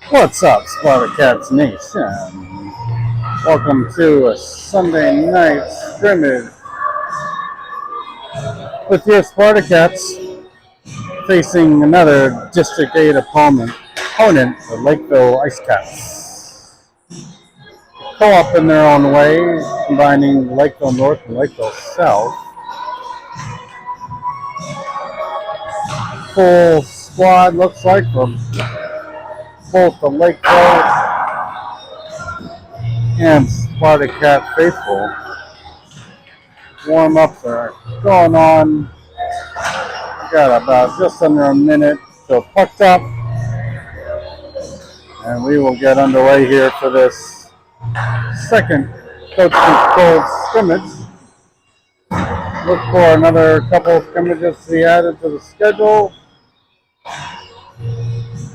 What's up, Spartacats Nation? Welcome to a Sunday night scrimmage with your Spartacats facing another District 8 opponent, the Lakeville Ice Cats. Co-op in their own way, combining Lakeville North and Lakeville South. Full squad looks like from both the Lakeville and Spartacat faithful. Warm-ups are going on. Got about just under a minute till pucked up. And we will get underway here for this second coach-controlled scrimmage. Look for another couple of scrimmages to be added to the schedule.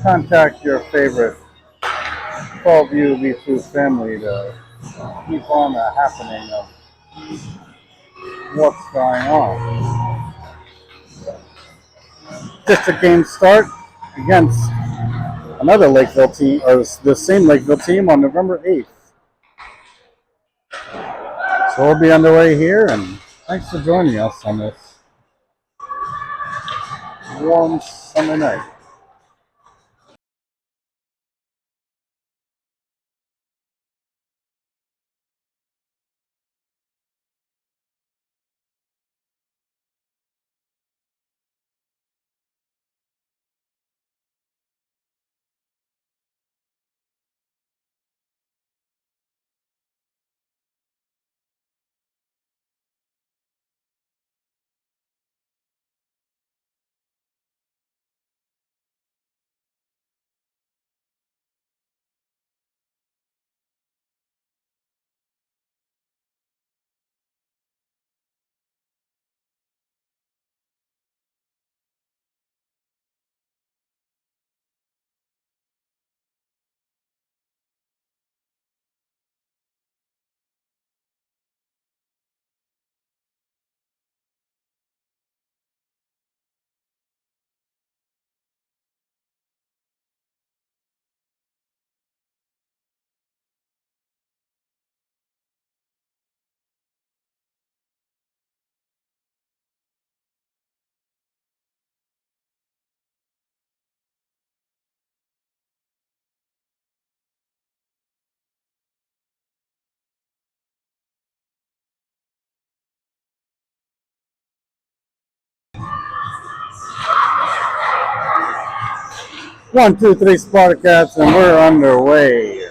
Contact your favorite 12UB2 family to keep on the happening of what's going on. District game start against another Lakeville team, or the same Lakeville team on November 8th. So we'll be underway here, and thanks for joining us on this warm summer night. One, two, three, Spartacats, and we're underway.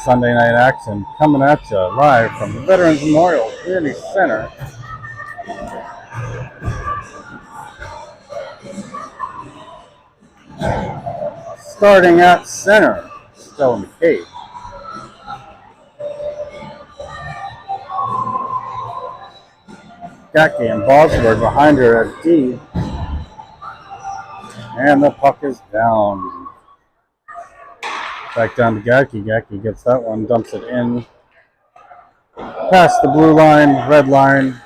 Sunday night action coming at you live from the Veterans Memorial Community Center. Starting at center, Stella McCabe. Gacke and Bosworth behind her at D. And the puck is down. Back down to Gacke. Gacke gets that one, dumps it in. Past the blue line, red line.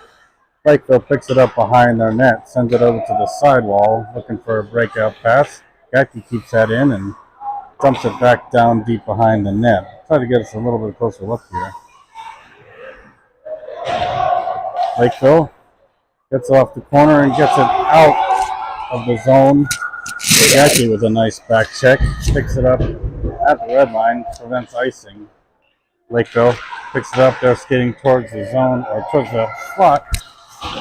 Lakeville picks it up behind their net, sends it over to the sidewall, looking for a breakout pass. Gacke keeps that in and dumps it back down deep behind the net. Try to get us a little bit closer look here. Lakeville gets off the corner and gets it out of the zone. Gacke with a nice back check, picks it up at the red line, prevents icing. Lakeville picks it up, they're skating towards the zone, or towards the slot,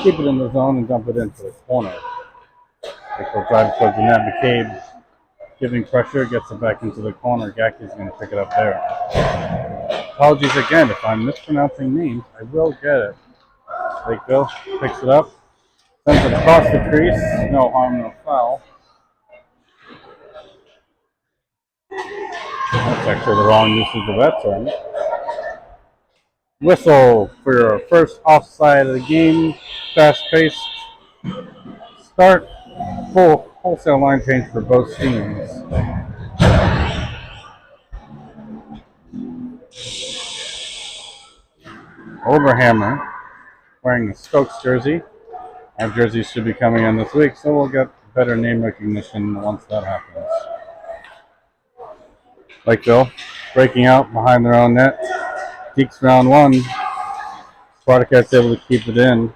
keep it in the zone and dump it into the corner. Lakeville drives towards the net. McCabe giving pressure, gets it back into the corner. Gacke's going to pick it up there. Apologies again if I'm mispronouncing names, I will get it. Lakeville picks it up, sends it across the crease, no harm, no foul. That's actually the wrong usage of that term. Whistle for your first offside of the game. Fast-paced start. Full wholesale line change for both teams. Overhammer wearing the Stokes jersey. Our jerseys should be coming in this week, so we'll get better name recognition once that happens. Lakeville breaking out behind their own net. Deeks round one. Spartacats able to keep it in.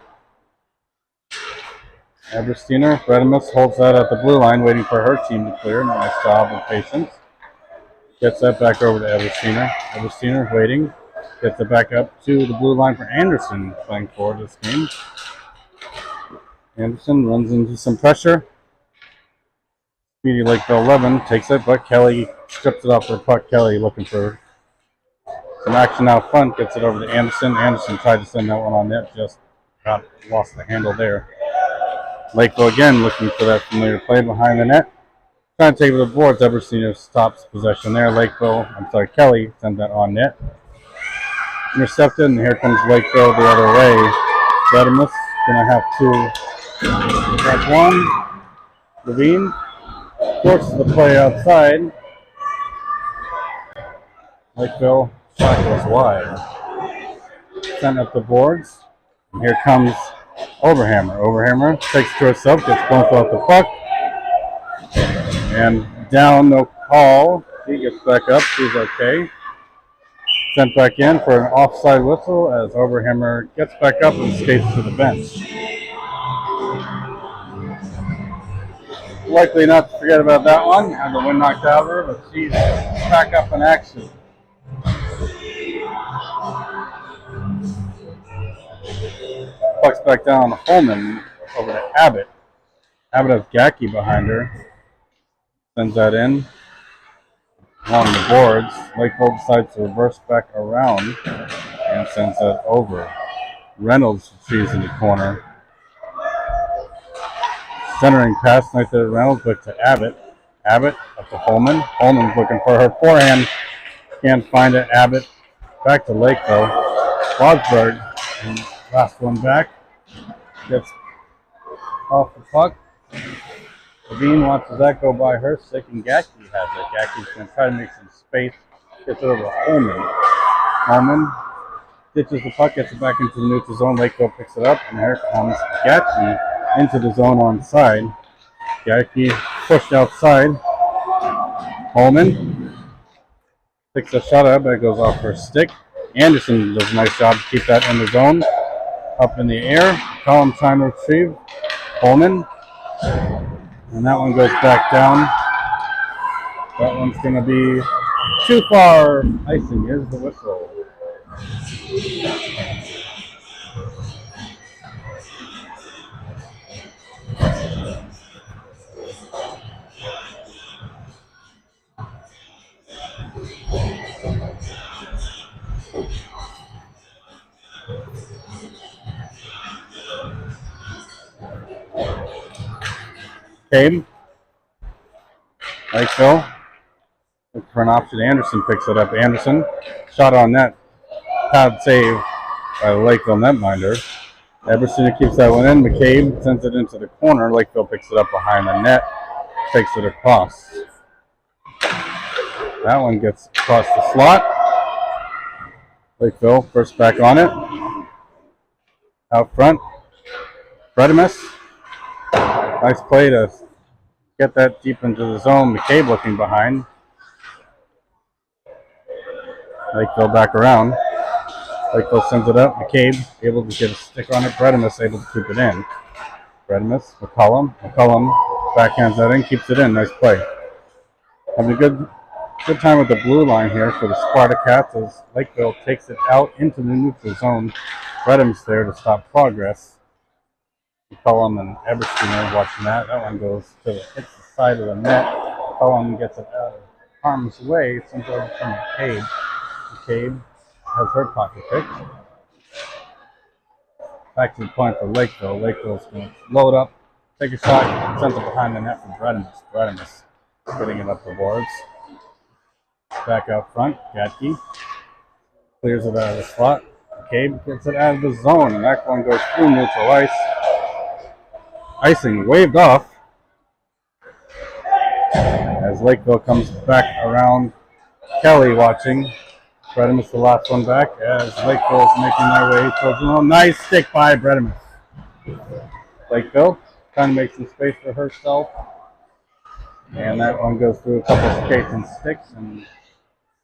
Ebersteiner, Bredimus holds that at the blue line, waiting for her team to clear. Nice job of patience. Gets that back over to Ebersteiner. Ebersteiner waiting. Gets it back up to the blue line for Anderson, playing forward this game. Anderson runs into some pressure. Speedy Lakeville 11 takes it, but Kelly strips it off her puck. Kelly looking for some action out front. Gets it over to Anderson. Anderson tried to send that one on net, just lost the handle there. Lakeville again looking for that familiar play behind the net. Trying to take it to the boards. Ebersteiner stops possession there. Kelly sends that on net. Intercepted, and here comes Lakeville the other way. Bredimus gonna have to back one. Levine forces the play outside. Lakeville shot goes wide. Sent up the boards. And here comes Overhammer. Overhammer takes it to herself, gets bumped off the puck. And down, no call. She gets back up, she's okay. Sent back in for an offside whistle as Overhammer gets back up and skates to the bench. Likely not to forget about that one. Had the wind knocked out of her, but she's back up in action. Puck's back down Holman over to Abbott. Abbott has Gacky behind her. Sends that in along the boards. Lakeville decides to reverse back around and sends that over. Reynolds sees in the corner. Centering pass, nice to Reynolds, but to Abbott. Abbott up to Holman. Holman's looking for her forehand. Can't find it. Abbott back to Lakeville. Wadsberg, last one back. Gets off the puck. Levine watches that go by her. Sick and Gacky has it. Gacky's going to try to make some space. Gets it over to Holman. Holman ditches the puck, gets it back into the neutral zone. Lakeville picks it up, and here comes Gacky into the zone on side. Gacky pushed outside. Holman picks a shot up, but it goes off her stick. Anderson does a nice job to keep that in the zone. Up in the air. Column trying to retrieve. Holman. And that one goes back down. That one's going to be too far. Icing is the whistle. Came. Lakeville. Look for an option. Anderson picks it up. Anderson. Shot on net. Pad save by the Lakeville netminder. Ebersteiner keeps that one in. McCabe sends it into the corner. Lakeville picks it up behind the net. Takes it across. That one gets across the slot. Lakeville first back on it. Out front. Bredimus. Nice play to get that deep into the zone. McCabe looking behind. Lakeville back around. Lakeville sends it up. McCabe able to get a stick on it. Bredimus able to keep it in. Bredimus, McCullum. McCullum backhands that in, keeps it in. Nice play. Having a good time with the blue line here for the Spartacats as Lakeville takes it out into the neutral zone. Bredimus there to stop progress. McCullum and Ebersteiner watching that. That one goes to hits the side of the net. McCullum gets it out of harm's way. It's over from McCabe. McCabe has her pocket picked. Back to the point for Lakeville. Lakeville's going to load up, take a shot, sends it behind the net for Bredimus. Bredimus getting it up the boards. Back out front, Gatke clears it out of the slot. McCabe gets it out of the zone, and that one goes through neutral ice. Icing waved off as Lakeville comes back around. Kelly watching. Bredimus the last one back as Lakeville is making their way towards the zone. Nice stick by Bredimus. Lakeville trying to make some space for herself. And that one goes through a couple of skates and sticks and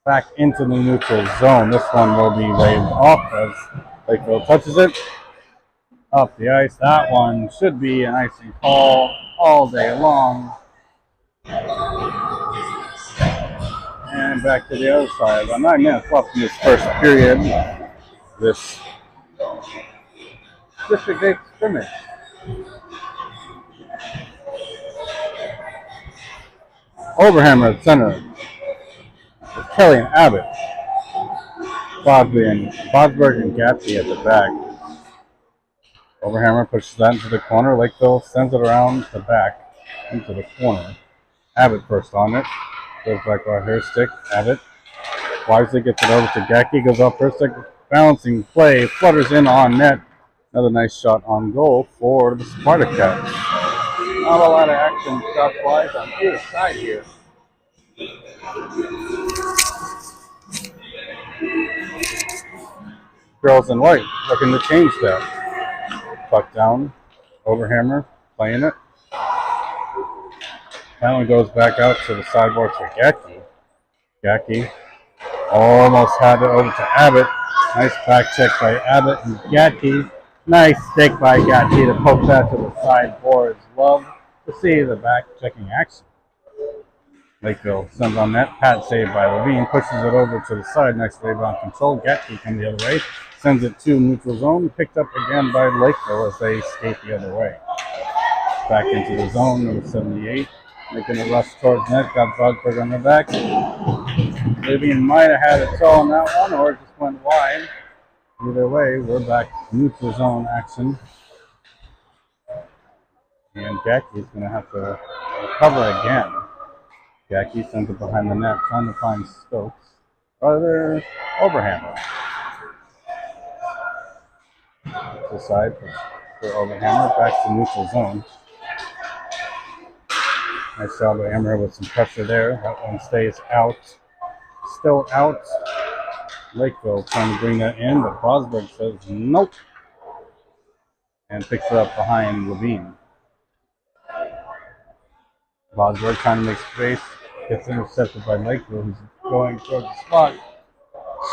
back into the neutral zone. This one will be waved off as Lakeville touches it. Up the ice. That one should be an icing call all day long. And back to the other side. About 9 minutes left in this first period. This District 8 scrimmage. Overhammer at center. With Kelly and Abbott. Bosberg and Gatsby at the back. Overhammer pushes that into the corner. Lakeville sends it around the back into the corner. Abbott first on it. Goes back by her stick. Abbott wisely gets it over to Gacky. Goes off her stick. Balancing play. Flutters in on net. Another nice shot on goal for the Spartacats. Not a lot of action shot-wise on either side here. Girls in white looking to change that. Puck down. Overhammer playing it. Finally goes back out to the sideboard for Gacky. Gacky almost had it over to Abbott. Nice back check by Abbott and Gacky. Nice stick by Gacky to poke that to the sideboards. Love to see the back checking action. Lakeville sends on net. Pat saved by Levine. Pushes it over to the side. Nice rebound control. Gacky comes the other way. Sends it to neutral zone. Picked up again by Lakeville as they skate the other way. Back into the zone. Number 78. Making a rush towards net. Got Bosberg on the back. Levine might have had a toe on that one or it just went wide. Either way, we're back to neutral zone action. And Gacky's going to have to recover again. Gacky sends it behind the net, trying to find Stokes. Other Overhammer. To side for Overhammer, back to neutral zone. Nice job by Hammer with some pressure there. That one stays out. Still out. Lakeville trying to bring that in, but Bosberg says nope. And picks it up behind Levine. Bosberg trying to make space. Gets intercepted by Lakeville, who's going towards the spot.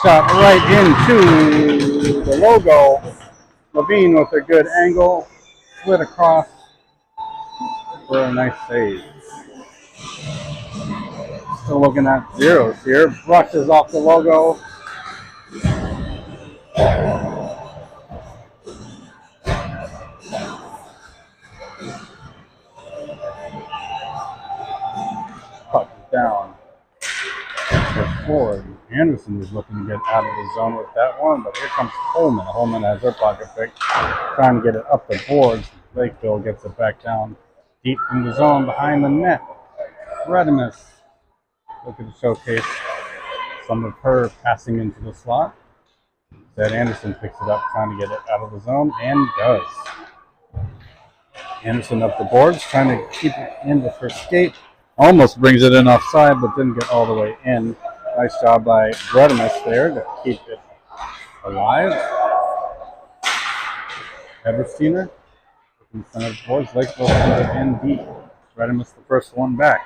Shot right into the logo. Levine with a good angle. Slid across for a nice save. Still looking at zeros here. Brushes off the logo. Puck down. Forward. Anderson was looking to get out of the zone with that one, but here comes Holman. Holman has her pocket pick, trying to get it up the boards. Lakeville gets it back down deep in the zone behind the net. Redimus looking to showcase some of her passing into the slot. That Anderson picks it up, trying to get it out of the zone, and does. Anderson up the boards, trying to keep it in with her skate. Almost brings it in offside, but didn't get all the way in. Nice job by Redimus there to keep it alive. Ebersteiner in center of the boards. Lakeville sends it in deep. Redimus the first one back.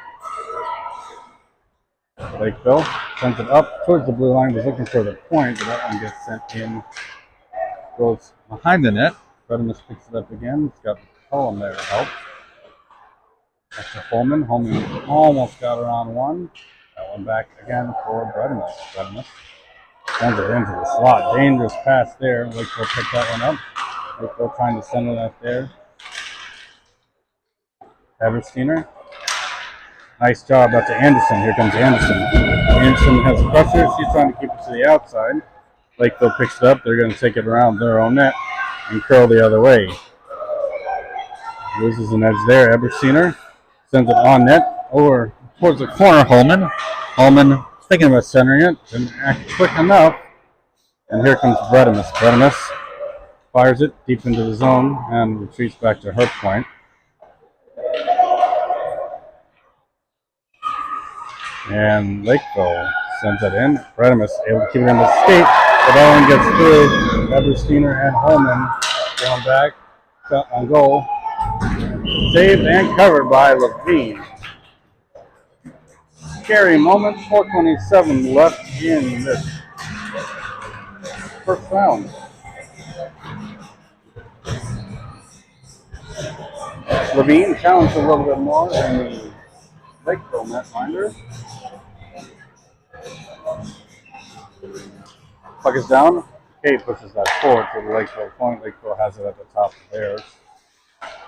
Lakeville sends it up towards the blue line. Was looking for the point, but that one gets sent in. Goes behind the net. Redimus picks it up again. It's got the column there to help. That's to Holman. Holman almost got her on one. That one back again for Redimus. Redimus sends it into the slot. Dangerous pass there. Lakeville picked that one up. Lakeville trying to center that there. Ebersteiner. Nice job out to Anderson. Here comes Anderson. Anderson has pressure. She's trying to keep it to the outside. Lakeville picks it up. They're going to take it around their own net and curl the other way. Loses an edge there. Ebersteiner sends it on net over towards the corner. Holman. Holman thinking about centering it. Didn't act quick enough. And here comes Redimus. Redimus fires it deep into the zone and retreats back to her point. And Lakeville sends it in. Redimus able to keep it in the skate. But that one gets through. Ebersteiner and Holman going back. Shot on goal. Saved and covered by Levine. Scary moment. 4:27 left in this first round. Levine challenged a little bit more than the Lakeville netminder. Puck is down. Kate pushes that forward to the Lakeville point. Lakeville has it at the top of theirs.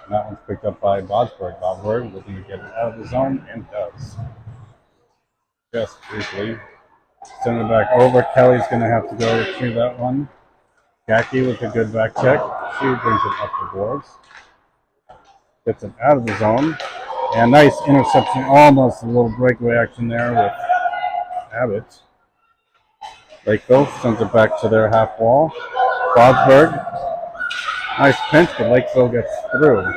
And that one's picked up by Bodsberg. Bodsberg looking to get it out of the zone and does. Just briefly. Send it back over. Kelly's going to have to go retrieve that one. Jackie with a good back check. She brings it up the boards. Gets it out of the zone. And nice interception. Almost a little breakaway action there with Abbott. Lakeville sends it back to their half wall. Bodsberg. Nice pinch, but Lakeville gets through.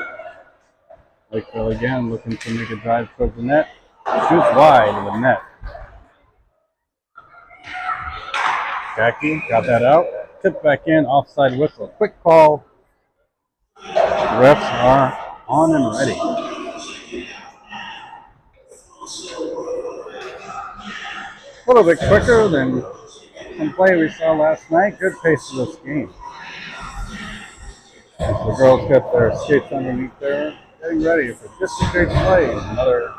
Lakeville again looking to make a drive towards the net. Shoots wide of the net. Jackie got that out. Tipped back in, offside whistle. Quick call. Refs are on and ready. A little bit quicker than some play we saw last night. Good pace of this game. As the girls get their skates underneath there, getting ready for district play in another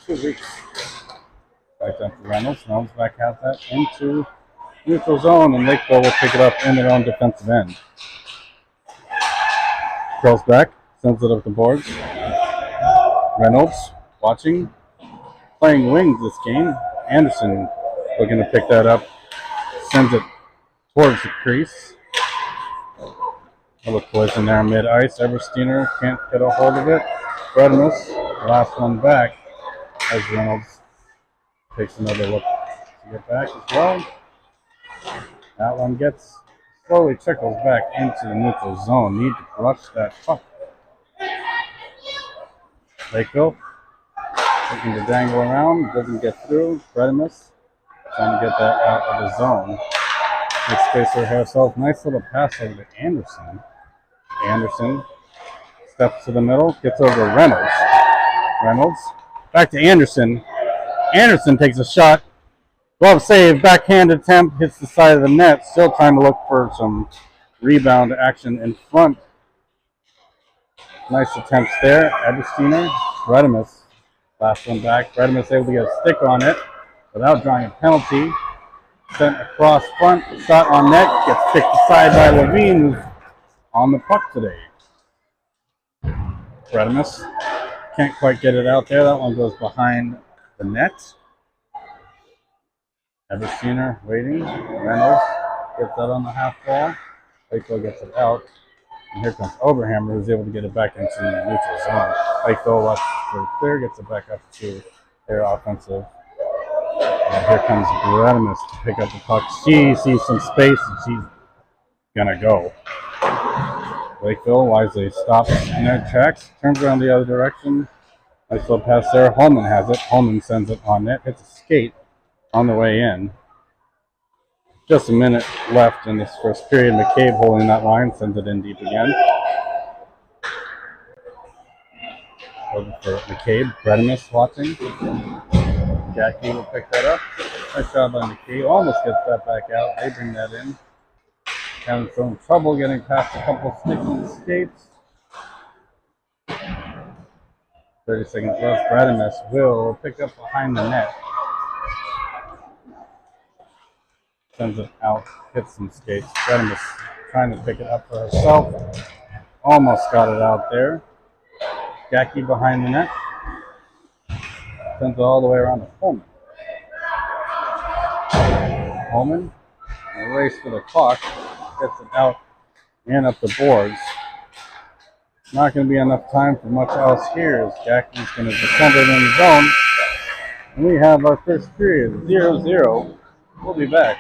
2 weeks. Back down to Reynolds. Reynolds back has that into neutral zone, and Lakeville will pick it up in their own defensive end. Girls back, sends it up the boards. Reynolds watching, playing wings this game. Anderson looking to pick that up, sends it towards the crease. A little collision there mid-ice. Eversteiner can't get a hold of it. Redimus, last one back as Reynolds takes another look to get back as well. That one slowly trickles back into the neutral zone. Need to rush that puck. Lakeville looking to dangle around, doesn't get through. Redimus trying to get that out of the zone. Makes space for herself. Nice little pass over to Anderson. Anderson steps to the middle, gets over to Reynolds. Reynolds back to Anderson. Anderson takes a shot. Glove save, backhand attempt, hits the side of the net. Still trying to look for some rebound action in front. Nice attempts there. Eversteiner, Redimus, last one back. Redimus able to get a stick on it without drawing a penalty. Sent across front, shot on net, gets kicked aside by Levine, who's on the puck today. Redimus can't quite get it out there. That one goes behind the net. Eversteiner waiting. Reynolds gets that on the half wall. Lakeville gets it out. And here comes Oberhammer, who's able to get it back into the neutral zone. Lakeville left for clear, gets it back up to their offensive. And here comes Redimus to pick up the puck. She sees some space and she's gonna go. Lakeville wisely stops in their tracks, turns around the other direction. Nice little pass there. Holman has it. Holman sends it on net. Hits a skate on the way in. Just a minute left in this first period. McCabe holding that line, sends it in deep again. Over for McCabe. Redimus watching. Jackie will pick that up. Nice job by McCabe. Almost gets that back out. They bring that in. Having some trouble getting past a couple sticky skates. 30 seconds left. Redimus will pick up behind the net. Sends it out, hits some skates. Redimus trying to pick it up for herself. Almost got it out there. Jackie behind the net. Sends it all the way around to Holman. Holman, in a race for the puck, gets it out and up the boards. Not going to be enough time for much else here as Jackie's going to defend it in the zone. And we have our first period, 0-0. We'll be back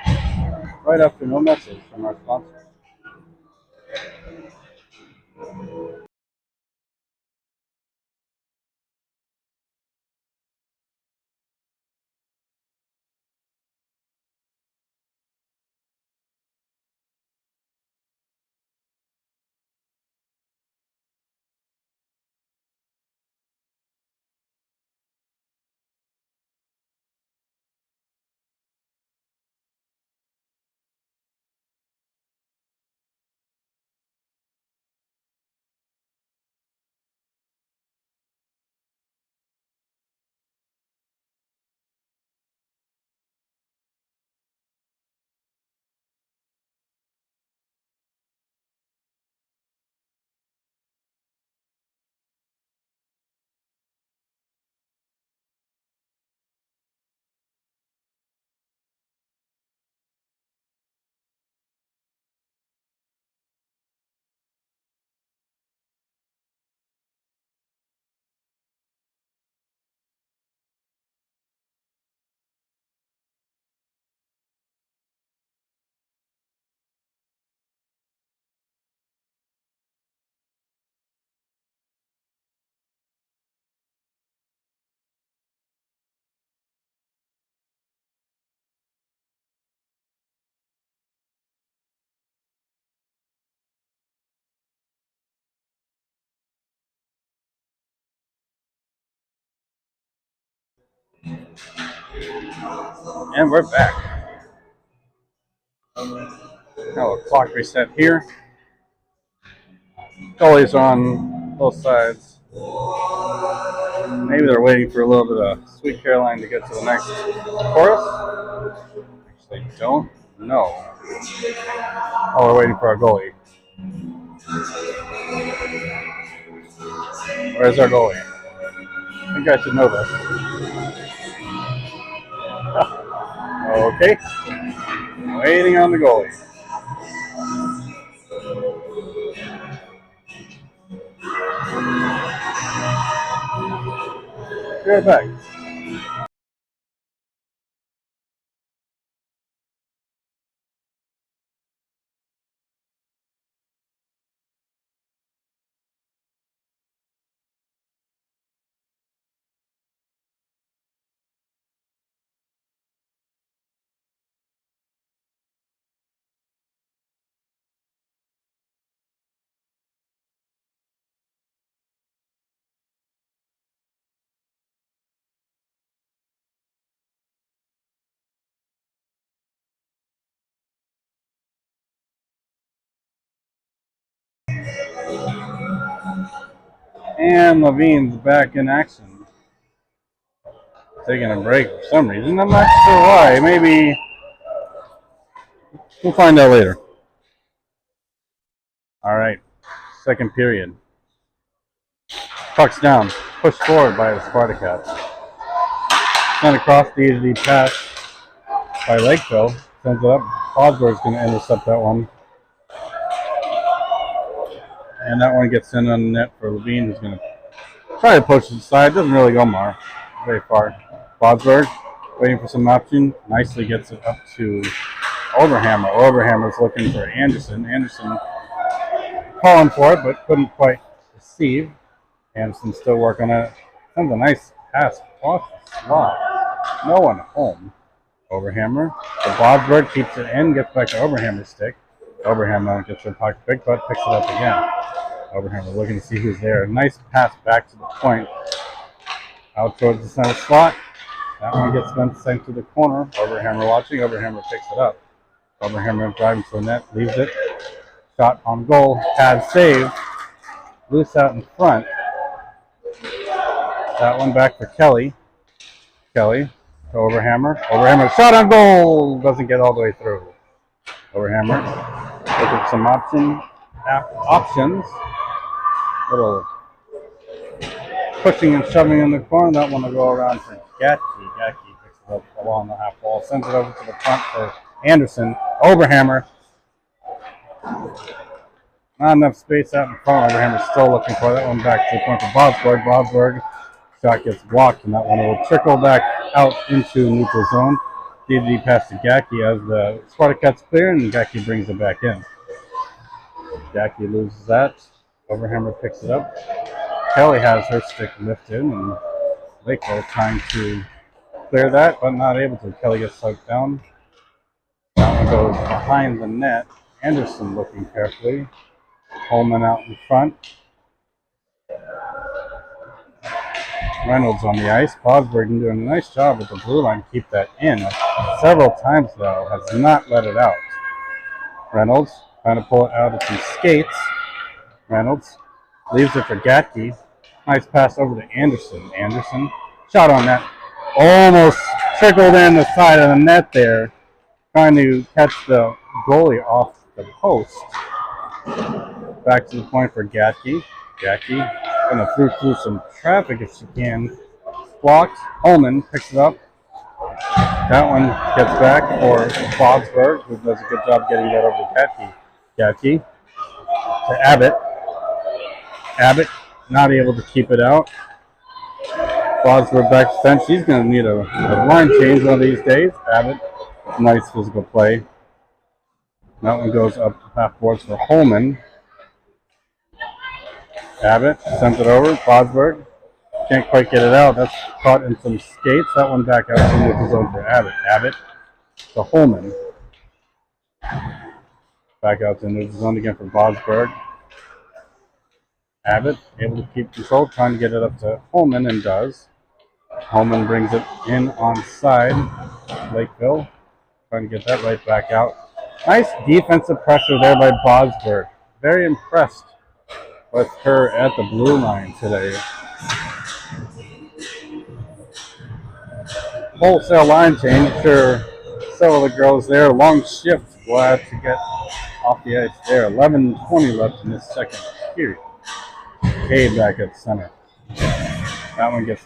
right after no message from our sponsor. And we're back. Now a clock reset here. Goalies are on both sides. Maybe they're waiting for a little bit of Sweet Caroline to get to the next chorus. Actually, don't know. Oh, we're waiting for our goalie. Where's our goalie? I think I should know this. Okay. Waiting on the goalie. Be right back. And Levine's back in action. Taking a break for some reason. I'm not sure why. Maybe we'll find out later. All right. Second period. Puck's down. Pushed forward by the Spartacats. Sent across the easy pass by Lakeville. Sends it up. Osborne's going to intercept that one. And that one gets in on the net for Levine, who's going to try to push it aside. Doesn't really go very far. Bosberg waiting for some option. Nicely gets it up to Overhammer. Overhammer's looking for Anderson. Anderson calling for it, but couldn't quite receive. Anderson still working on it. Sends a nice pass off the slot. No one home. Overhammer. The Bosberg keeps it in, gets back to Overhammer's stick. Overhammer gets her puck big butt, picks it up again. Overhammer looking to see who's there. Nice pass back to the point. Out towards the center slot. That one gets sent to the corner. Overhammer watching. Overhammer picks it up. Overhammer driving to the net. Leaves it. Shot on goal. Pad save. Loose out in front. That one back for Kelly. Kelly to Overhammer. Overhammer shot on goal. Doesn't get all the way through. Overhammer. Look at some options. Little pushing and shoving in the corner. That one will go around for Gatke. Gatke picks it up along the half wall. Sends it over to the front for Anderson. Overhammer. Not enough space out in front. Overhammer's still looking for that one back to the point for Bosberg. Bosberg shot gets blocked, and that one will trickle back out into neutral zone. DD pass to Gatke as the Spartacats clear, and Gatke brings it back in. Gatke loses that. Overhammer picks it up. Kelly has her stick lifted, and Lakeville trying to clear that, but not able to. Kelly gets sucked down. That one goes behind the net. Anderson looking carefully. Holman out in front. Reynolds on the ice. Bosberg doing a nice job with the blue line to keep that in. Several times, though, has not let it out. Reynolds trying to pull it out of some skates. Reynolds leaves it for Gatke. Nice pass over to Anderson. Anderson shot on that. Almost trickled in the side of the net there. Trying to catch the goalie off the post. Back to the point for Gatke. Gatke going to through some traffic if she can. Blocked. Holman picks it up. That one gets back for Bosberg, who does a good job getting that over to Gatke. Gatke to Abbott. Abbott not able to keep it out. Bosberg back to center. She's going to need a line change one of these days. Abbott, nice physical play. That one goes up half boards for Holman. Abbott sends it over. Bosberg can't quite get it out. That's caught in some skates. That one back out into the zone for Abbott. Abbott to Holman. Back out to the zone again for Bosberg. Abbott able to keep control, trying to get it up to Holman, and does. Holman brings it in onside. Lakeville trying to get that right back out. Nice defensive pressure there by Bosberg. Very impressed with her at the blue line today. Wholesale line change. Sure, several of the girls there. Long shift. Glad to get off the ice there. 11:20 left in this second period. Cade back at center. That one gets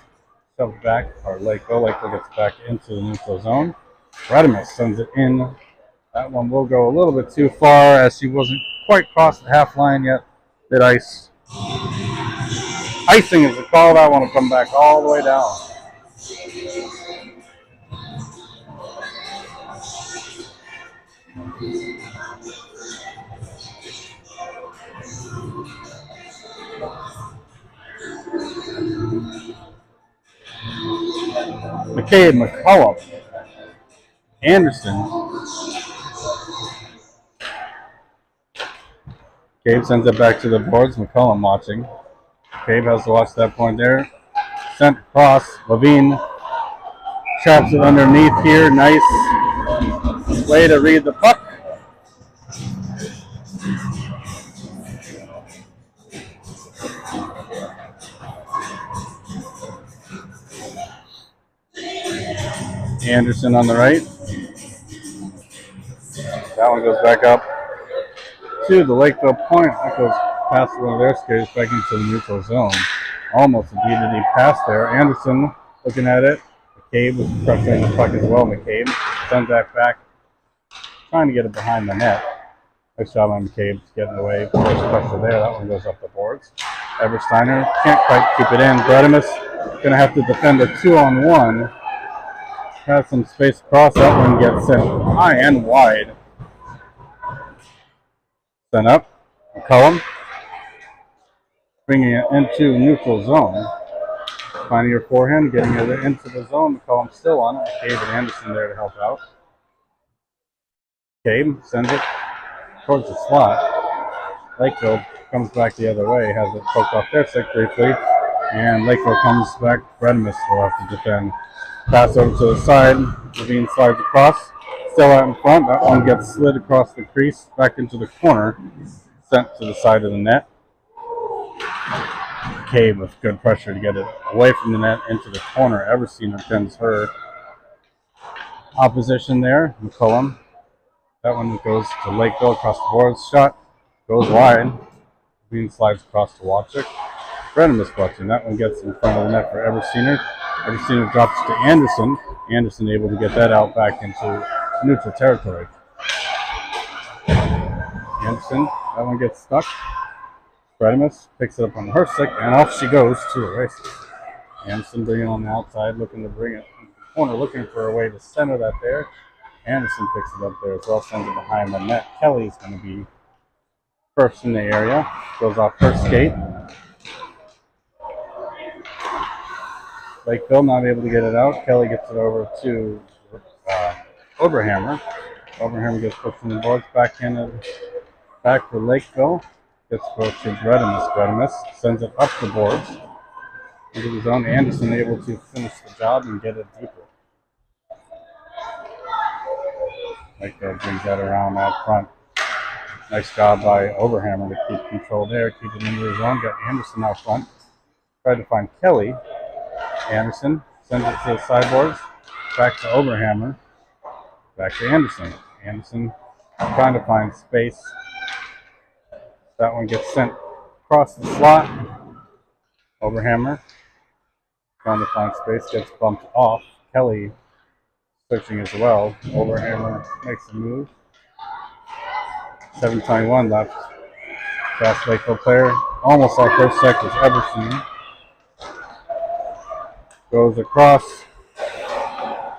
shoved back, or Lakeville. Lakeville gets back into the neutral zone. Redimus sends it in. That one will go a little bit too far as she wasn't quite across the half line yet. Did ice. Icing is the call. That one will come back all the way down. McCabe, McCollum, Anderson. Cabe sends it back to the boards. McCollum watching. Cabe has to watch that point there. Sent across. Levine traps it underneath here. Nice way to read the puck. Anderson on the right. That one goes back up to the Lakeville point. That goes past one of their skaters back into the neutral zone. Almost a D-to-D pass there. Anderson looking at it. McCabe was pressuring the puck as well. McCabe sends that back, trying to get it behind the net. Nice job on McCabe getting away. First pressure there. That one goes up the boards. Ebersteiner can't quite keep it in. Bredimus going to have to defend a 2-on-1. Has some space across. That one gets sent high and wide. Sent up. McCollum bringing it into neutral zone. Finding your forehand, getting it into the zone. McCollum still on it. Cabe and Anderson there to help out. Cabe sends it towards the slot. Lakeville comes back the other way. Has it poked off their stick briefly. And Lakeville comes back. Bredimus will have to defend. Pass over to the side. Levine slides across. Still out in front. That one gets slid across the crease. Back into the corner. Sent to the side of the net. Cabe with good pressure to get it away from the net into the corner. Everseen pins her opposition there. McCollum. That one goes to Lakeville across the boards. Shot goes wide. Levine slides across to Watchuk. Bredimus watching. That one gets in front of the net for Everseen. Everseen drops to Anderson. Anderson able to get that out back into neutral territory. Anderson, that one gets stuck. Bredimus picks it up on her stick, and off she goes to the races. Anderson bringing it on the outside, looking to bring it in the corner, looking for a way to center that there. Anderson picks it up there as well, sends it behind the net. Kelly's going to be first in the area. Goes off her skate. Lakeville not able to get it out. Kelly gets it over to Oberhammer. Oberhammer gets pushed from the boards back for Lakeville. Gets to go to Bredimus. Bredimus sends it up the boards into the zone. Anderson able to finish the job and get it deeper. Lakeville brings that around out front. Nice job by Oberhammer to keep control there, keep it into the zone. Got Anderson out front. Tried to find Kelly. Anderson sends it to the sideboards. Back to Oberhammer. Back to Anderson. Anderson trying to find space. That one gets sent across the slot. Oberhammer trying to find space, gets bumped off. Kelly searching as well. Oberhammer makes a move. 7:21 left. Fast Lakeville player, almost our first check was Everseen. Goes across.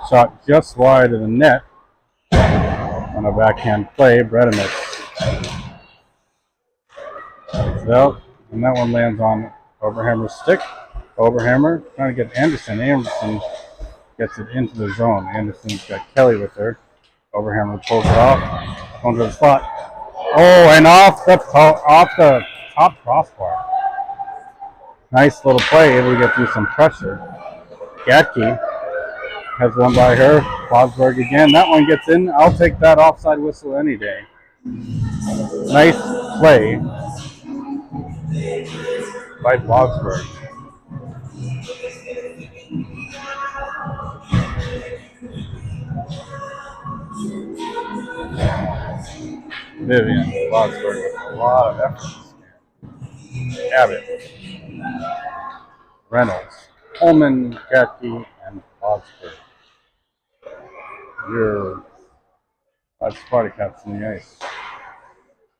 Shot just wide of the net. On a backhand play, Bredimus takes it out, and that one lands on Oberhammer's stick. Oberhammer trying to get Anderson. Anderson gets it into the zone. Anderson's got Kelly with her. Oberhammer pulls it off. Going to the spot. Oh, and off the top crossbar. Nice little play, able to get through some pressure. Gatke has one by her. Fosberg again. That one gets in. I'll take that offside whistle any day. Nice play by Fosberg. Vivian Fosberg with a lot of effort. Abbott, Reynolds, Holman, Gatke, and Fosberg. Your Spartacats in the ice.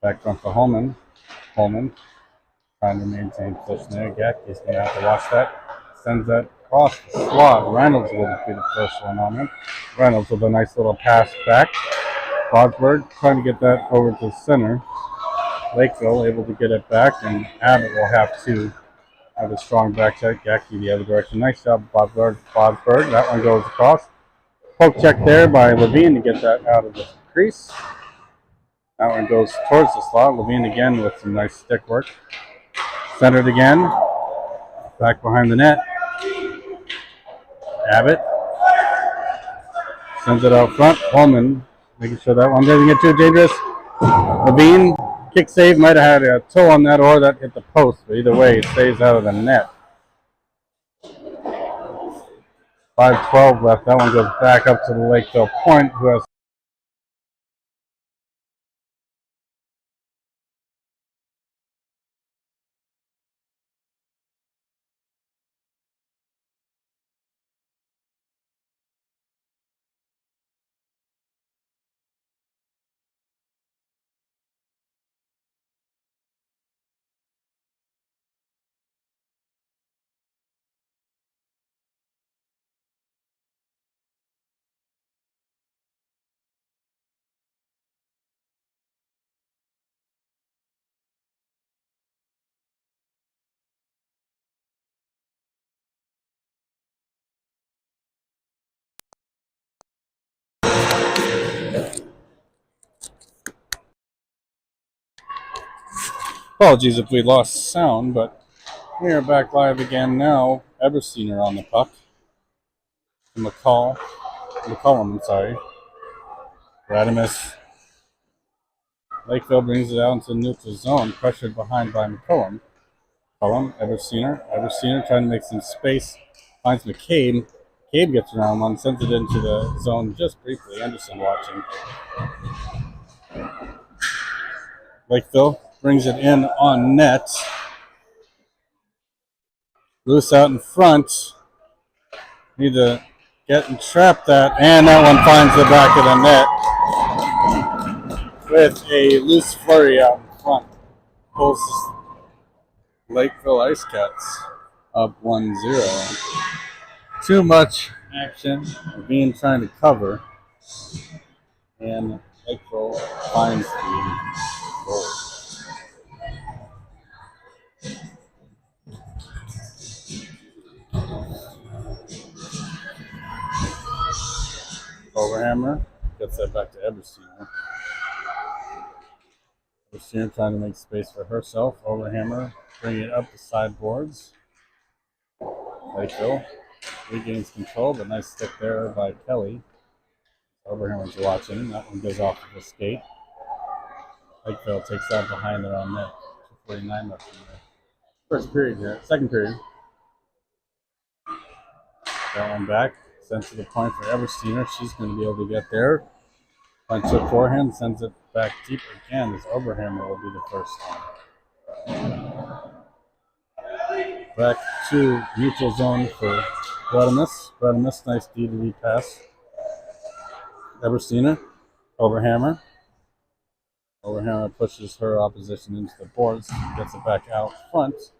Back front for Holman. Holman trying to maintain position there. Gatke's going to have to watch that. Sends that across the slot. Reynolds will be the first one on it. Reynolds with a nice little pass back. Fosberg trying to get that over to center. Lakeville able to get it back, and Abbott will have to have a strong back check. Gatke the other direction. Nice job, Fosberg. That one goes across. Poke check there by Levine to get that out of the crease. That one goes towards the slot. Levine again with some nice stick work. Centered again. Back behind the net. Abbott sends it out front. Holman making sure that one doesn't get too dangerous. Levine, kick save, might have had a toe on that or that hit the post, but either way, it stays out of the net. 5:12 left. That one goes back up to the Lakeville point, who has apologies if we lost sound, but we are back live again now. Ebersteiner on the puck. McCollum, I'm sorry. Radimus. Lakeville brings it out into the neutral zone, pressured behind by McCollum. Ebersteiner trying to make some space. Finds McCabe. McCabe gets around one, sends it into the zone just briefly. Anderson watching. Lakeville brings it in on net. Loose out in front. Need to get and trap that. And that one finds the back of the net with a loose flurry out in front. Pulls Lakeville Ice Cats up 1-0. Too much action being trying to cover. And Lakeville finds the goal. Overhammer gets that back to Ebersteiner. Ebersteiner trying to make space for herself. Overhammer bringing it up the sideboards. Lakeville regains control, but nice stick there by Kelly. Overhammer's watching. That one goes off of the skate. Lakeville takes that behind their own net. 2:49 left in there. First period here. Second period. That one back. Sent to the point for Ebersteiner. She's going to be able to get there. Punch it forehand. Sends it back deep again. This Overhammer will be the first one. Back to neutral zone for Radimus. Radimus, nice D-to-D pass. Ebersteiner. Overhammer. Overhammer pushes her opposition into the boards. Gets it back out front.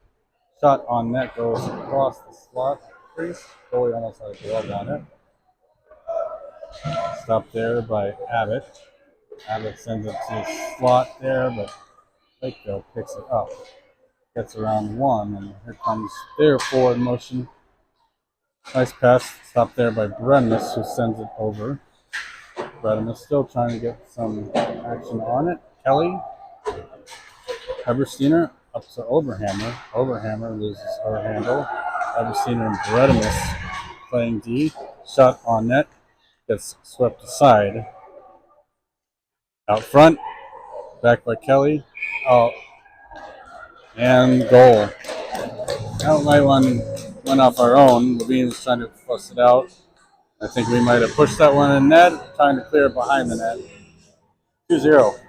Shot on net goes across the slot. Goalie almost had a glove on it. Stopped there by Abbott. Abbott sends it to the slot there, but Lakeville picks it up. Gets around one, and here comes their forward motion. Nice pass. Stopped there by Brenimus, who sends it over. Brenimus still trying to get some action on it. Kelly. Ebersteiner up to Overhammer. Overhammer loses her handle. Ebersteiner and Bredimus playing D. Shot on net. Gets swept aside. Out front. Back by Kelly. Out. And goal. That might one went off our own. Levine's trying to fuss it out. I think we might have pushed that one in net, trying to clear it behind the net. 2-0.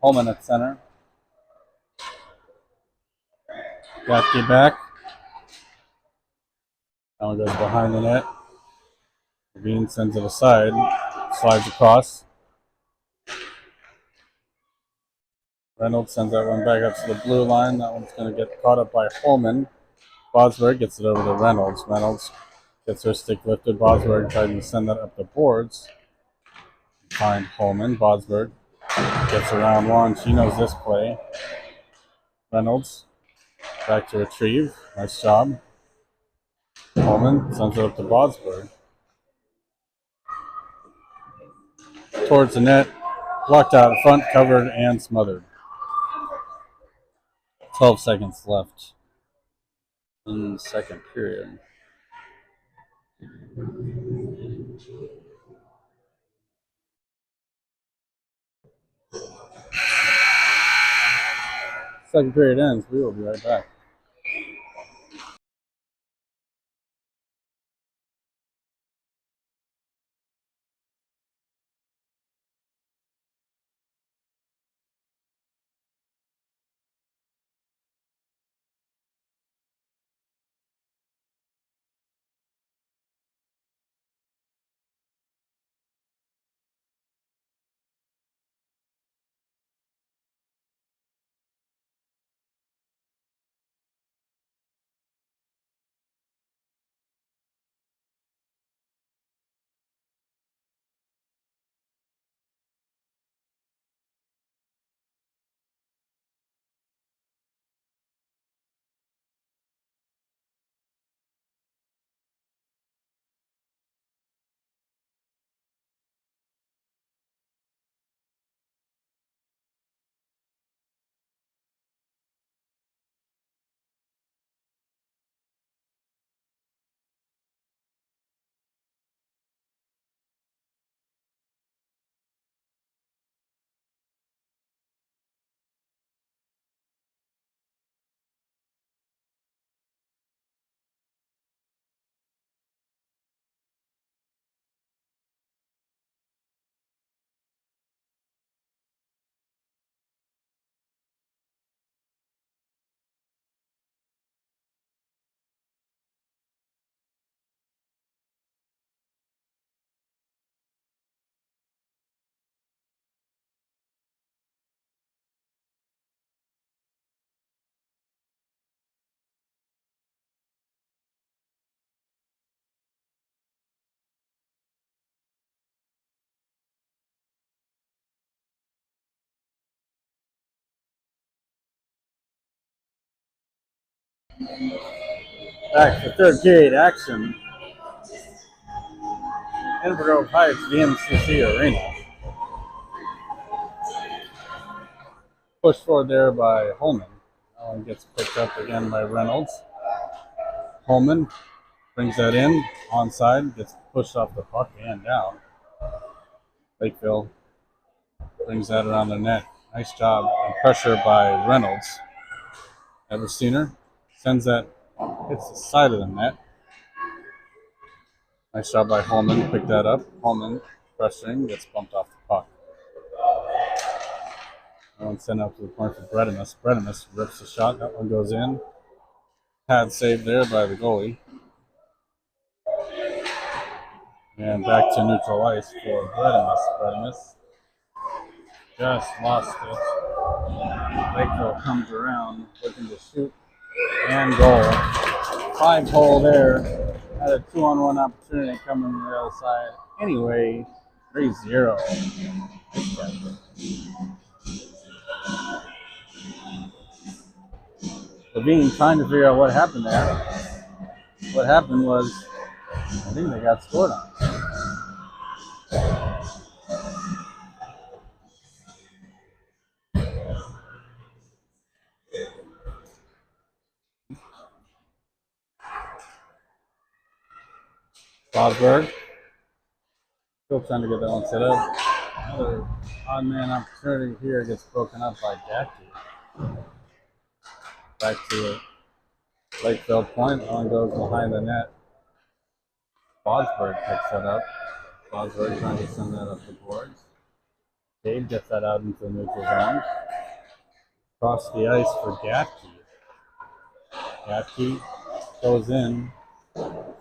Holman at center. Gaffney back. That one goes behind the net. Levine sends it aside. Slides across. Reynolds sends that one back up to the blue line. That one's going to get caught up by Holman. Bosberg gets it over to Reynolds. Reynolds gets her stick lifted. Bosberg tries to send that up the boards. Behind Holman. Bosberg gets around one. She knows this play. Reynolds back to retrieve. Nice job. Holman sends it up to Bosberg. Towards the net. Blocked out in front, covered, and smothered. 12 seconds left in the second period. Second period ends. We will be right back. Back to third period action. Inver Heights VMCC Arena. Pushed forward there by Holman. That one gets picked up again by Reynolds. Holman brings that in, onside, gets pushed off the puck and down. Lakeville brings that around the net. Nice job. And pressure by Reynolds. Ever seen her? Sends that, hits the side of the net. Nice job by Holman to pick that up. Holman pressuring, gets bumped off the puck. That one sent out to the point for Bredimus. Bredimus rips the shot. That one goes in. Pad saved there by the goalie. And back to neutral ice for Bredimus. Bredimus just lost it. Lakeville comes around looking to shoot and goal. 5-hole there. Had a 2-on-1 opportunity coming from the other side. Anyway, 3-0. Levine trying to figure out what happened there. What happened was, I think they got scored on. Fosberg still trying to get that one set up. Another odd man opportunity here gets broken up by Gacky. Back to the Lakeville point. One goes behind the net. Fosberg picks that up. Fosberg trying to send that up the boards. Dave gets that out into the neutral zone. Across the ice for Gacky. Gacky goes in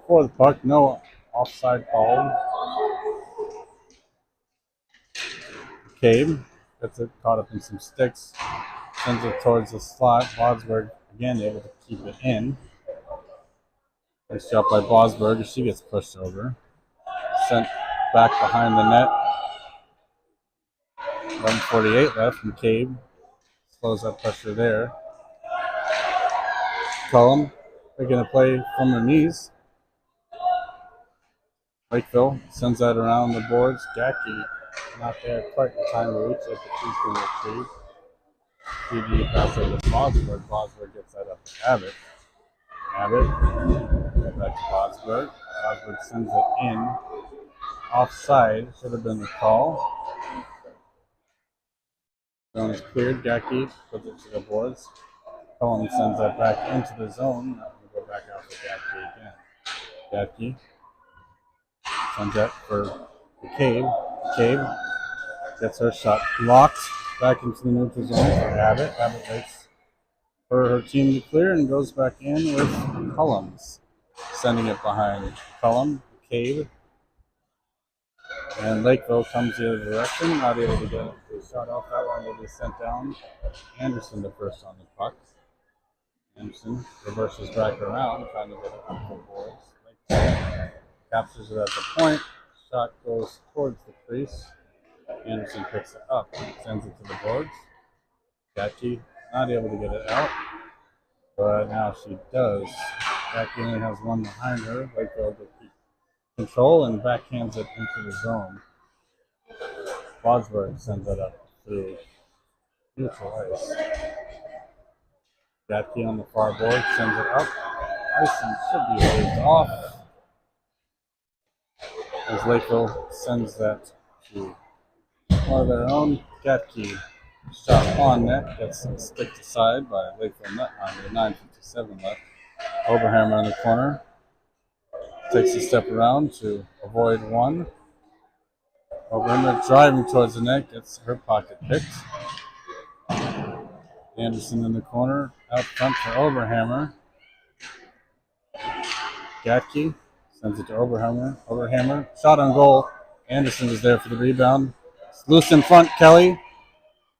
for the puck. No offside call. Cave gets it caught up in some sticks. Sends it towards the slot. Fosberg again able to keep it in. Nice job by Fosberg as she gets pushed over. Sent back behind the net. 11:48 left, and Cave slows that pressure there. Cullum, they're going to play from their knees. Lakeville sends that around the boards. Gacky not there quite in time to reach it, but she's going to retrieve. GG pass over to Fosberg. Fosberg gets that up to Abbott. Abbott, back to Fosberg. Fosberg sends it in. Offside, should have been the call. Zone is cleared. Gacky puts it to the boards. Cullen sends that back into the zone. Now we'll go back out for Gacky again. Gacky sends that for the Cave. Cave gets her shot blocked back into the neutral zone for Abbott. Abbott waits for her team to clear and goes back in with Cullums. Sending it behind Cullum, Cave. And Lakeville comes the other direction, not able to get the shot off that one. Will be sent down. Anderson the first on the puck. Anderson reverses back around, trying to get it up the boards. Lakeville captures it at the point. Shot goes towards the crease. Anderson picks it up and sends it to the boards. Gacky not able to get it out, but now she does. Gacky only has one behind her. Lakeville to keep control and backhands it into the zone. Fosberg sends it up through neutral ice. Gacky on the far board sends it up. Icing should be waved off as Lakeville sends that to one of their own. Gacky shot on net gets sticked aside by Lakeville netminder. 9:57 left. Oberhammer in the corner. Takes a step around to avoid one. Oberhammer driving towards the net, gets her pocket picked. Anderson in the corner, out front for Oberhammer. Gacky sends it to Oberhammer. Oberhammer, shot on goal. Anderson is there for the rebound. It's loose in front, Kelly.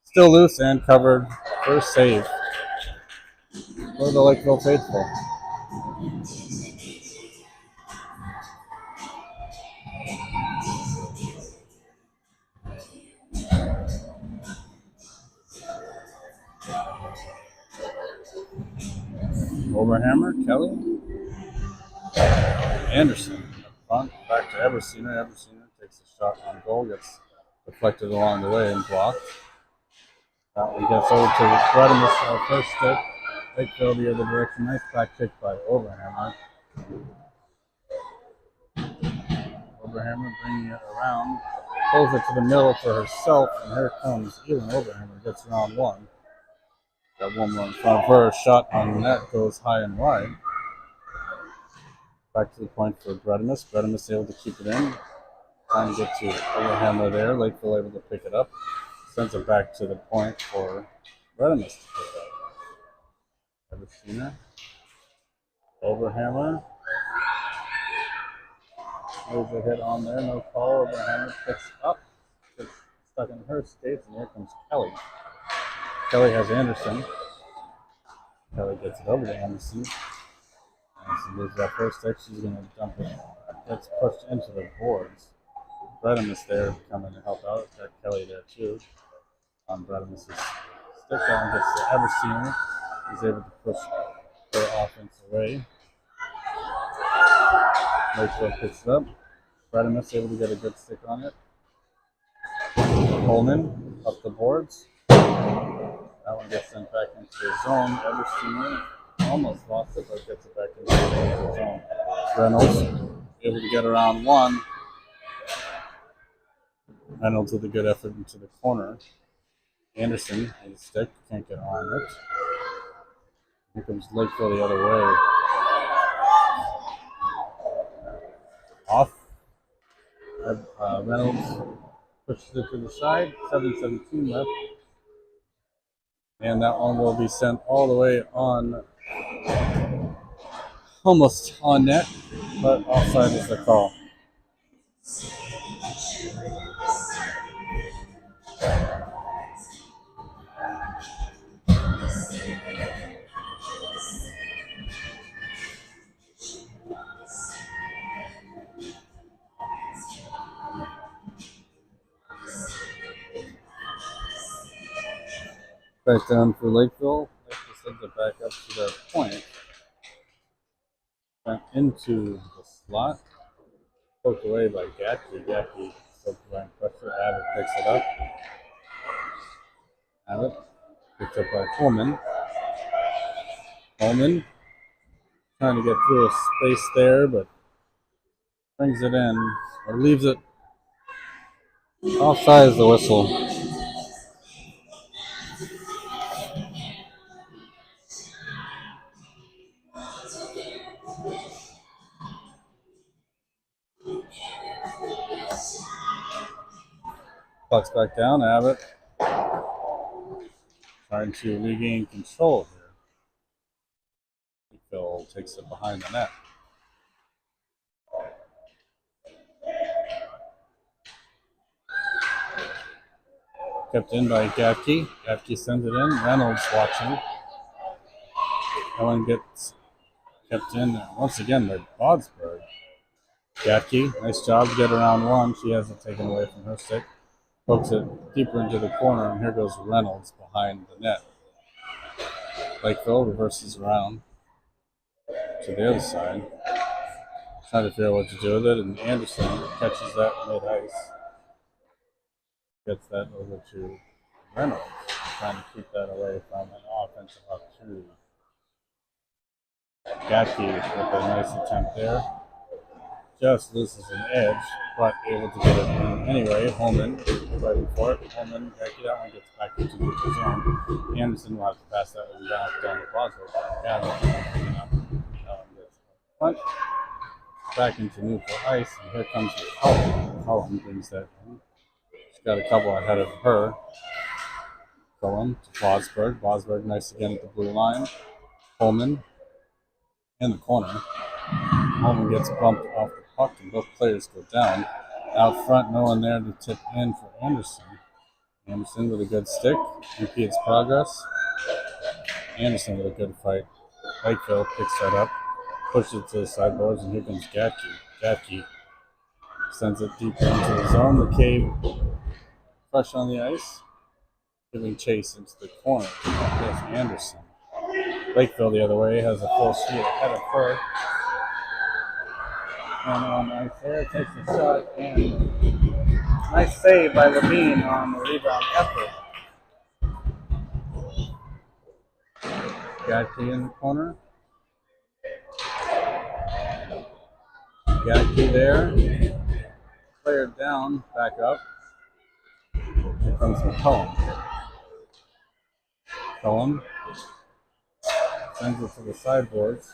Still loose and covered. First save for the Lakeville faithful. Oberhammer, Kelly, Anderson up front, back to Ebersiner. Ebersiner takes a shot on goal, gets deflected along the way and blocked. That one gets over to Redimus, first stick. Lakeville the other direction. Nice back kick by Oberhammer. Oberhammer bringing it around, pulls it to the middle for herself, and here comes Elin Oberhammer. Gets around one. Got one more in front of her. Shot on the net goes high and wide. Back to the point for Redimus. Redimus able to keep it in. Trying to get to Oberhammer there. Lakeville able to pick it up. Sends it back to the point for Redimus to pick up. Ebersiner. Oberhammer. There's a hit on there. No call. Oberhammer picks up. Gets stuck in her skates, and here comes Kelly. Kelly has Anderson. Kelly gets it over to Anderson. Anderson moves that first stick. She's going to dump it. Gets pushed into the boards. Redimus there coming to help out. Got Kelly there too. On Redimus' stick down gets to Ebersiner. He's able to push their offense away. Lakeville picks it up. Radimus able to get a good stick on it. Coleman up the boards. That one gets sent back into the zone. Everson almost lost it, but gets it back into the zone. Reynolds able to get around one. Reynolds with a good effort into the corner. Anderson with a stick, can't get on it. Here comes Lakeville the other way. Off. Reynolds pushes it to the side. 7:17 left. And that one will be sent all the way on, almost on net, but offside is the call. Back down for Lakeville. Lakeville sends it back up to their point. Went into the slot. Poked away by Gatke. Gatke still providing pressure. Abbott picks it up. Abbott picked up by Coleman. Coleman trying to get through a space there, but brings it in, or leaves it offside is the whistle. Puck's back down. Abbott trying to regain control here. Phil takes it behind the net. Kept in by Gatke. Gatke sends it in. Reynolds watching. That one gets kept in once again by Bodsberg. Gatke, nice job to get around one. She has it taken away from her stick. Pokes it deeper into the corner, and here goes Reynolds behind the net. Lakeville reverses around to the other side. Trying to figure out what to do with it, and Anderson catches that mid-ice. Gets that over to Reynolds, trying to keep that away from an offensive opportunity. Gatke with a nice attempt there. Just loses an edge, but able to get it in anyway. Holman fighting for it. Holman, Gatke, that one gets back into the zone. Anderson will have to pass that one down to Boswell. Punt back into neutral ice, and here comes McCollum. McCollum brings that in. She's got a couple ahead of her. Going to Bosberg. Bosberg nice again at the blue line. Holman in the corner. Holman gets bumped off the puck, and both players go down. Out front, no one there to tip in for Anderson. Anderson with a good stick, repeats progress. Anderson with a good fight. Lakeville picks that up, pushes it to the sideboards, and here comes Gatke. Gatke sends it deeper into the zone. The cave fresh on the ice, giving chase into the corner. There's Anderson. Lakeville the other way has a full sheet ahead of her. And on ice there, takes a shot, and nice save by Levine on the rebound effort. Gatke in the corner. Gatke there. Player down, back up. Here comes McCollum. McCollum sends it to the sideboards.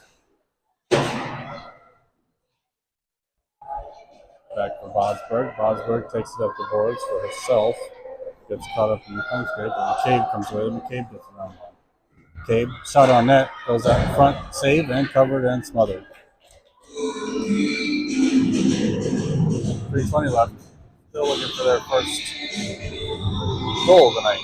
Back for Bosberg. Bosberg takes it up the boards for herself. Gets caught up in the pump scrape, and McCabe comes with it. McCabe gets around one. McCabe, shot on net, goes out in front, saved and covered and smothered. 3:20 left. Still looking for their first goal tonight.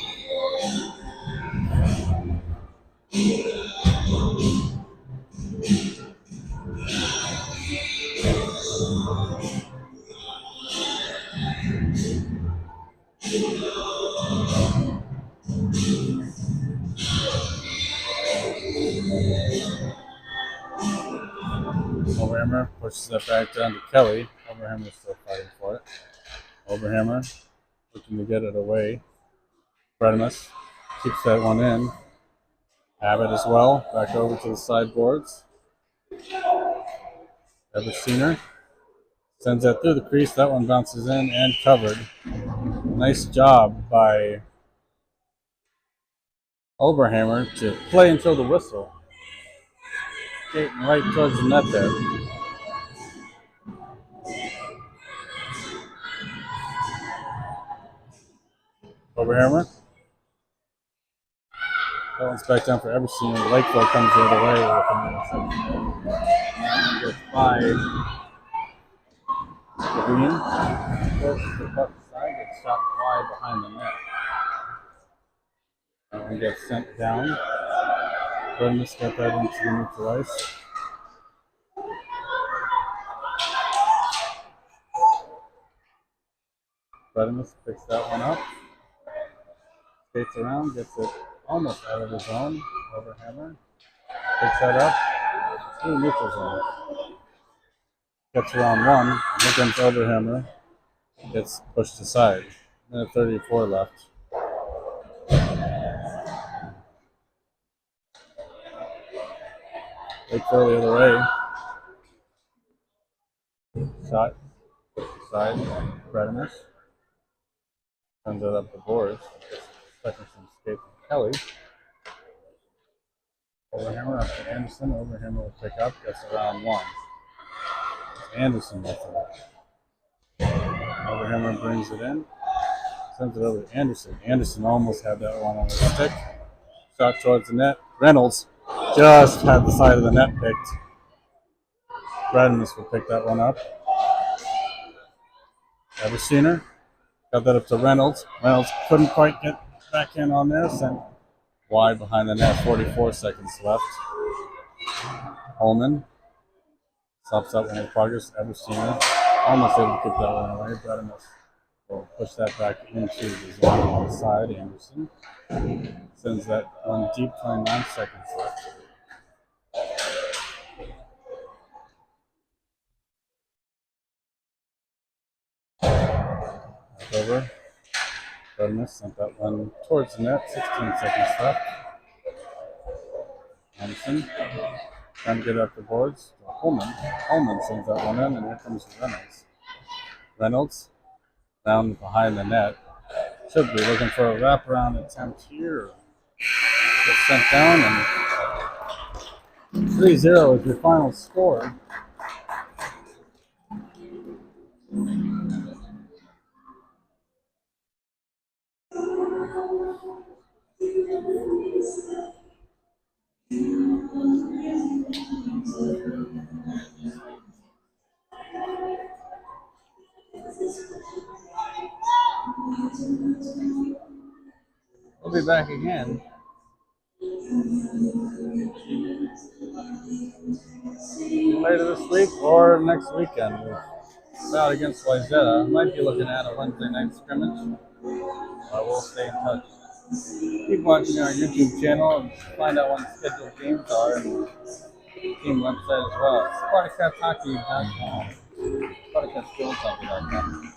Oberhammer pushes that back down to Kelly. Oberhammer's still fighting for it. Oberhammer looking to get it away. Bredimus keeps that one in. Abbott as well, back over to the sideboards. Ebersiner sends that through the crease. That one bounces in and covered. Nice job by Oberhammer to play until the whistle. Skating right towards the net there. Oberhammer. That one's back down for Ebersiner. Lakeville comes the other way with him. And gets by Green. Forces the puck aside, gets shot wide behind the net. That one gets sent down. Bredimus got that into the neutral ice. Bredimus picks that one up. Skates around, gets it almost out of the zone. Oberhammer picks that up to the neutral zone. Gets around one. Here comes Oberhammer. Gets pushed aside. Minute 34 left. Lakeville the other way. Shot pushed aside. Bredimus sends it up the boards. Second some skate from Kelly. Oberhammer up to Anderson. Oberhammer will pick up. Gets around one. Anderson with it. Oberhammer brings it in. Sends it over to Anderson. Anderson almost had that one on his stick. Shot towards the net. Reynolds just had the side of the net picked. Bredimus will pick that one up. Ebersiner got that up to Reynolds. Reynolds couldn't quite get back in on this and wide behind the net. 44 seconds left. Holman stops that one in progress. Ebersiner almost able to keep that one away. Bredimus will push that back into the zone on the side. Anderson sends that one deep. 29 seconds left. Back over. Bredimus sent that one towards the net. 16 seconds left. Anderson trying to get up the boards. Holman. Holman sends that one in, and here comes Reynolds. Reynolds down behind the net. Should be looking for a wraparound attempt here. Gets sent down, and 3-0 is your final score. We'll be back again. Later this week or next weekend. We're out against Wayzata. Might be looking at a Wednesday night scrimmage. We'll stay in touch. Keep watching our YouTube channel and find out when the scheduled games are and the team website as well. Spartacats Hockey.com. Spartacats Hockey.com.